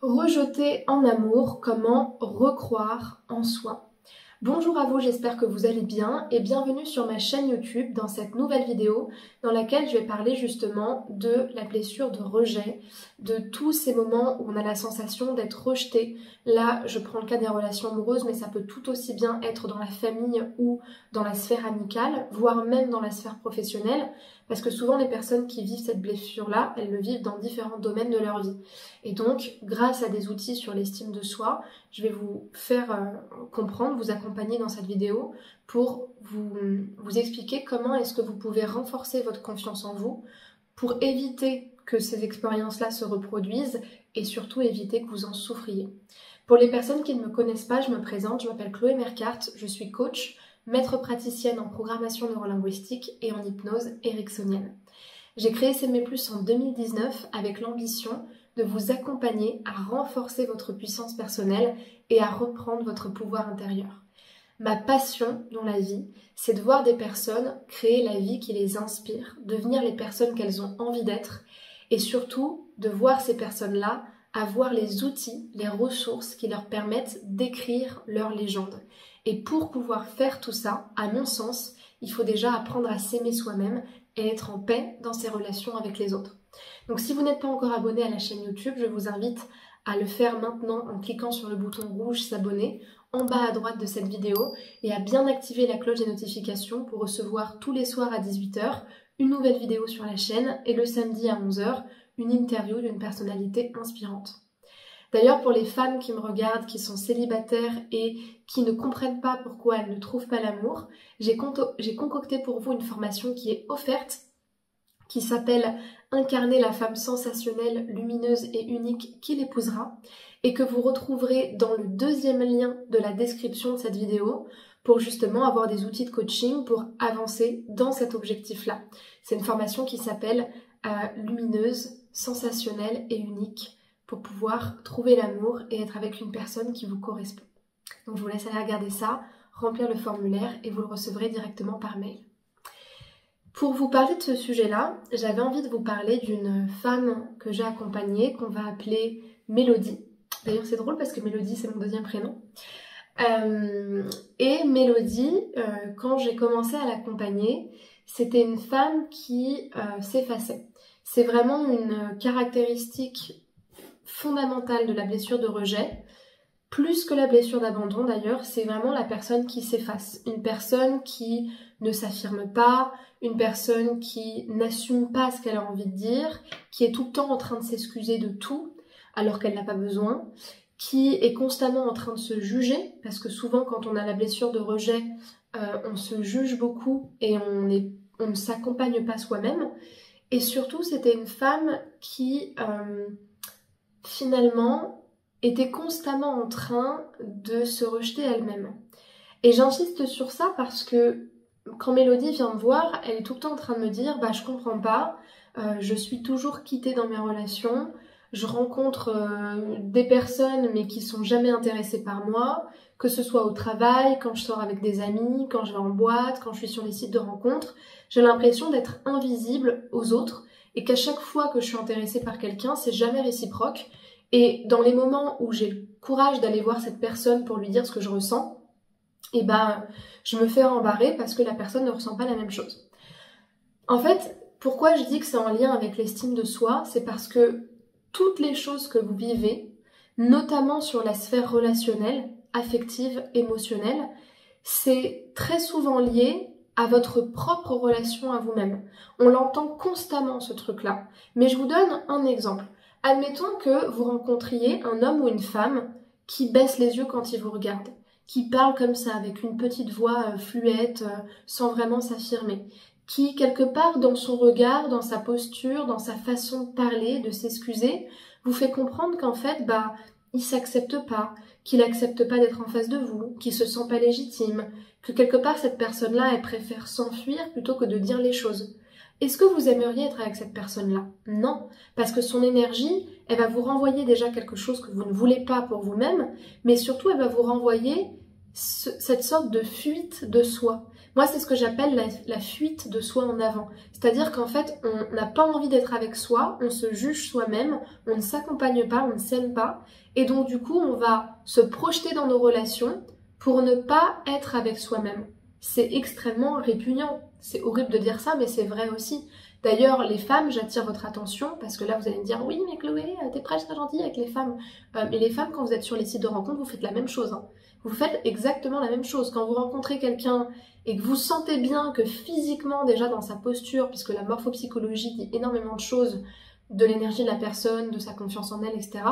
Rejeter en amour, comment recroire en soi. Bonjour à vous, j'espère que vous allez bien et bienvenue sur ma chaîne YouTube dans cette nouvelle vidéo dans laquelle je vais parler justement de la blessure de rejet, de tous ces moments où on a la sensation d'être rejeté. Là, je prends le cas des relations amoureuses, mais ça peut tout aussi bien être dans la famille ou dans la sphère amicale, voire même dans la sphère professionnelle, parce que souvent les personnes qui vivent cette blessure-là, elles le vivent dans différents domaines de leur vie. Et donc, grâce à des outils sur l'estime de soi, je vais vous faire comprendre, vous accompagner dans cette vidéo pour vous expliquer comment est-ce que vous pouvez renforcer votre confiance en vous pour éviter que ces expériences-là se reproduisent et surtout éviter que vous en souffriez. Pour les personnes qui ne me connaissent pas, je me présente, je m'appelle Chloé Mercart, je suis coach, maître praticienne en programmation neurolinguistique et en hypnose ericksonienne. J'ai créé S'aimer plus en 2019 avec l'ambition de vous accompagner à renforcer votre puissance personnelle et à reprendre votre pouvoir intérieur. Ma passion dans la vie, c'est de voir des personnes créer la vie qui les inspire, devenir les personnes qu'elles ont envie d'être et surtout de voir ces personnes-là avoir les outils, les ressources qui leur permettent d'écrire leur légende. Et pour pouvoir faire tout ça, à mon sens, il faut déjà apprendre à s'aimer soi-même et être en paix dans ses relations avec les autres. Donc si vous n'êtes pas encore abonné à la chaîne YouTube, je vous invite à le faire maintenant en cliquant sur le bouton rouge s'abonner en bas à droite de cette vidéo et à bien activer la cloche des notifications pour recevoir tous les soirs à 18 h une nouvelle vidéo sur la chaîne et le samedi à 11 h une interview d'une personnalité inspirante. D'ailleurs, pour les femmes qui me regardent, qui sont célibataires et qui ne comprennent pas pourquoi elles ne trouvent pas l'amour, j'ai concocté pour vous une formation qui est offerte, qui s'appelle « Incarner la femme sensationnelle, lumineuse et unique qui l'épousera » et que vous retrouverez dans le deuxième lien de la description de cette vidéo pour justement avoir des outils de coaching pour avancer dans cet objectif-là. C'est une formation qui s'appelle Lumineuse, sensationnelle et unique pour pouvoir trouver l'amour et être avec une personne qui vous correspond. Donc je vous laisse aller regarder ça, remplir le formulaire et vous le recevrez directement par mail. Pour vous parler de ce sujet-là, j'avais envie de vous parler d'une femme que j'ai accompagnée, qu'on va appeler Mélodie. D'ailleurs c'est drôle parce que Mélodie c'est mon deuxième prénom. Et Mélodie, quand j'ai commencé à l'accompagner, c'était une femme qui s'effaçait. C'est vraiment une caractéristique fondamentale de la blessure de rejet, plus que la blessure d'abandon d'ailleurs, c'est vraiment la personne qui s'efface, une personne qui ne s'affirme pas, une personne qui n'assume pas ce qu'elle a envie de dire, qui est tout le temps en train de s'excuser de tout alors qu'elle n'a pas besoin, qui est constamment en train de se juger, parce que souvent quand on a la blessure de rejet, on se juge beaucoup et on ne s'accompagne pas soi-même. Et surtout, c'était une femme qui finalement était constamment en train de se rejeter elle-même. Et j'insiste sur ça parce que quand Mélodie vient me voir, elle est tout le temps en train de me dire « bah je comprends pas, je suis toujours quittée dans mes relations, je rencontre des personnes mais qui sont jamais intéressées par moi, que ce soit au travail, quand je sors avec des amis, quand je vais en boîte, quand je suis sur les sites de rencontres, j'ai l'impression d'être invisible aux autres et qu'à chaque fois que je suis intéressée par quelqu'un, c'est jamais réciproque. Et dans les moments où j'ai le courage d'aller voir cette personne pour lui dire ce que je ressens, et ben je me fais rembarrer parce que la personne ne ressent pas la même chose. En fait, pourquoi je dis que c'est en lien avec l'estime de soi, c'est parce que toutes les choses que vous vivez, notamment sur la sphère relationnelle, affective, émotionnelle, c'est très souvent lié à votre propre relation à vous-même. On l'entend constamment ce truc-là. Mais je vous donne un exemple. Admettons que vous rencontriez un homme ou une femme qui baisse les yeux quand il vous regarde, qui parle comme ça avec une petite voix fluette, sans vraiment s'affirmer, qui quelque part dans son regard, dans sa posture, dans sa façon de parler, de s'excuser, vous fait comprendre qu'en fait, il s'accepte pas, qu'il accepte pas d'être en face de vous, qu'il se sent pas légitime, que quelque part cette personne-là, elle préfère s'enfuir plutôt que de dire les choses. Est-ce que vous aimeriez être avec cette personne-là? Non, parce que son énergie, elle va vous renvoyer déjà quelque chose que vous ne voulez pas pour vous-même, mais surtout elle va vous renvoyer cette sorte de fuite de soi. Moi, c'est ce que j'appelle la fuite de soi en avant. C'est-à-dire qu'en fait, on n'a pas envie d'être avec soi, on se juge soi-même, on ne s'accompagne pas, on ne s'aime pas. Et donc, du coup, on va se projeter dans nos relations pour ne pas être avec soi-même. C'est extrêmement répugnant. C'est horrible de dire ça, mais c'est vrai aussi. D'ailleurs, les femmes, j'attire votre attention, parce que là, vous allez me dire, oui, mais Chloé, t'es presque gentille avec les femmes. Mais les femmes, quand vous êtes sur les sites de rencontres, vous faites la même chose. Hein. Vous faites exactement la même chose. Quand vous rencontrez quelqu'un et que vous sentez bien que physiquement, déjà dans sa posture, puisque la morphopsychologie dit énormément de choses, de l'énergie de la personne, de sa confiance en elle, etc.,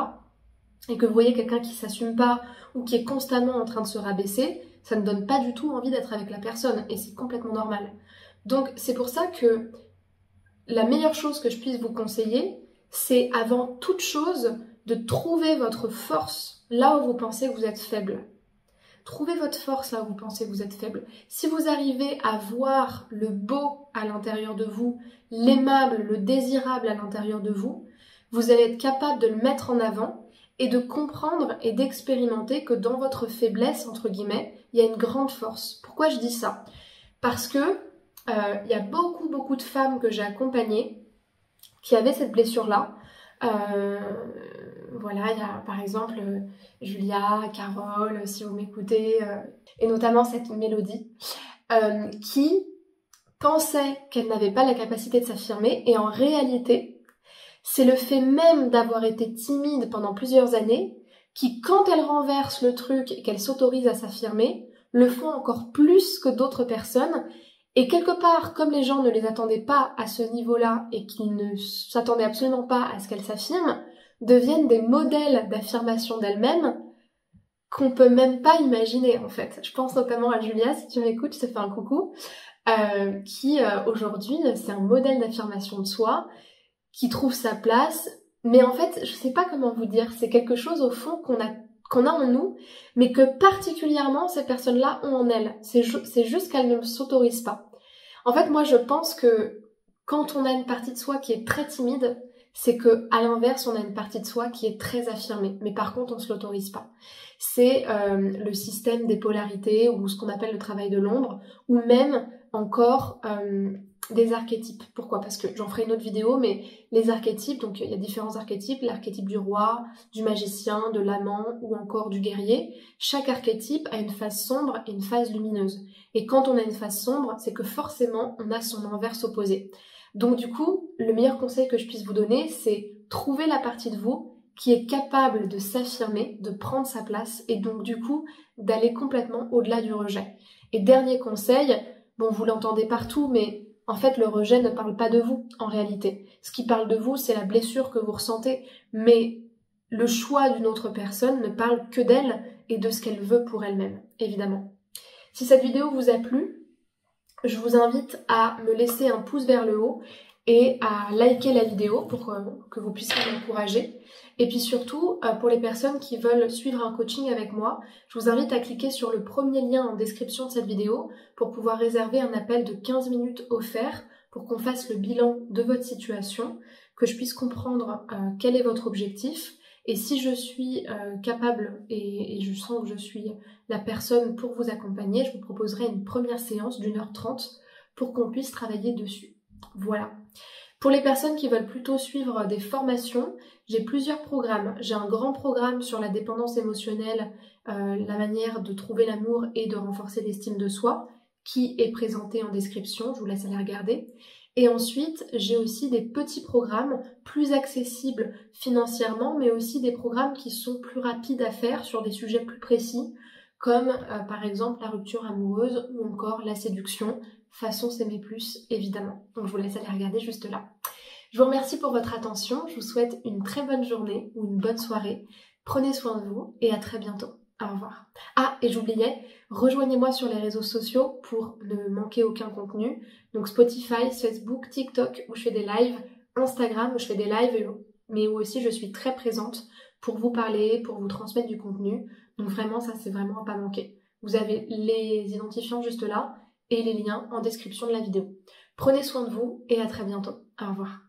et que vous voyez quelqu'un qui s'assume pas ou qui est constamment en train de se rabaisser, ça ne donne pas du tout envie d'être avec la personne, et c'est complètement normal. Donc c'est pour ça que la meilleure chose que je puisse vous conseiller, c'est avant toute chose de trouver votre force là où vous pensez que vous êtes faible. Trouvez votre force là où vous pensez que vous êtes faible. Si vous arrivez à voir le beau à l'intérieur de vous, l'aimable, le désirable à l'intérieur de vous, vous allez être capable de le mettre en avant et de comprendre et d'expérimenter que dans votre faiblesse, entre guillemets, il y a une grande force. Pourquoi je dis ça? Parce que il y a beaucoup de femmes que j'ai accompagnées qui avaient cette blessure-là. Voilà, il y a par exemple Julia, Carole, si vous m'écoutez, et notamment cette Mélodie, qui pensait qu'elle n'avait pas la capacité de s'affirmer, et en réalité, c'est le fait même d'avoir été timide pendant plusieurs années qui, quand elle renverse le truc et qu'elle s'autorise à s'affirmer, le font encore plus que d'autres personnes. Et quelque part, comme les gens ne les attendaient pas à ce niveau-là et qu'ils ne s'attendaient absolument pas à ce qu'elles s'affirment, deviennent des modèles d'affirmation d'elles-mêmes qu'on peut même pas imaginer en fait. Je pense notamment à Julia, si tu m'écoutes, je te fais un coucou, qui aujourd'hui c'est un modèle d'affirmation de soi, qui trouve sa place, mais en fait je sais pas comment vous dire, c'est quelque chose au fond qu'on a en nous, mais que particulièrement ces personnes-là ont en elles. C'est juste qu'elles ne s'autorisent pas. En fait, moi je pense que quand on a une partie de soi qui est très timide, c'est que à l'inverse, on a une partie de soi qui est très affirmée, mais par contre on ne se l'autorise pas. C'est le système des polarités, ou ce qu'on appelle le travail de l'ombre, ou même encore des archétypes. Pourquoi? Parce que j'en ferai une autre vidéo, mais les archétypes, donc il y a différents archétypes, l'archétype du roi, du magicien, de l'amant ou encore du guerrier. Chaque archétype a une phase sombre et une phase lumineuse. Et quand on a une phase sombre, c'est que forcément on a son inverse opposé. Donc du coup, le meilleur conseil que je puisse vous donner, c'est trouver la partie de vous qui est capable de s'affirmer, de prendre sa place et donc du coup d'aller complètement au-delà du rejet. Et dernier conseil, bon vous l'entendez partout, mais en fait le rejet ne parle pas de vous en réalité. Ce qui parle de vous, c'est la blessure que vous ressentez, mais le choix d'une autre personne ne parle que d'elle et de ce qu'elle veut pour elle-même, évidemment. Si cette vidéo vous a plu, je vous invite à me laisser un pouce vers le haut et à liker la vidéo pour que vous puissiez m'encourager. Et puis surtout, pour les personnes qui veulent suivre un coaching avec moi, je vous invite à cliquer sur le premier lien en description de cette vidéo pour pouvoir réserver un appel de 15 minutes offert pour qu'on fasse le bilan de votre situation, que je puisse comprendre quel est votre objectif. Et si je suis capable et je sens que je suis la personne pour vous accompagner, je vous proposerai une première séance d'1h30 pour qu'on puisse travailler dessus. Voilà. Pour les personnes qui veulent plutôt suivre des formations, j'ai plusieurs programmes. J'ai un grand programme sur la dépendance émotionnelle, la manière de trouver l'amour et de renforcer l'estime de soi, qui est présenté en description, je vous laisse aller regarder. Et ensuite, j'ai aussi des petits programmes plus accessibles financièrement, mais aussi des programmes qui sont plus rapides à faire sur des sujets plus précis, comme par exemple la rupture amoureuse ou encore la séduction, façon s'aimer plus, évidemment. Donc je vous laisse aller regarder juste là. Je vous remercie pour votre attention, je vous souhaite une très bonne journée ou une bonne soirée. Prenez soin de vous et à très bientôt. Au revoir. Ah, et j'oubliais, rejoignez-moi sur les réseaux sociaux pour ne manquer aucun contenu. Donc Spotify, Facebook, TikTok où je fais des lives, Instagram où je fais des lives, mais où aussi je suis très présente pour vous parler, pour vous transmettre du contenu. Donc vraiment, ça c'est vraiment à pas manquer. Vous avez les identifiants juste là et les liens en description de la vidéo. Prenez soin de vous et à très bientôt. Au revoir.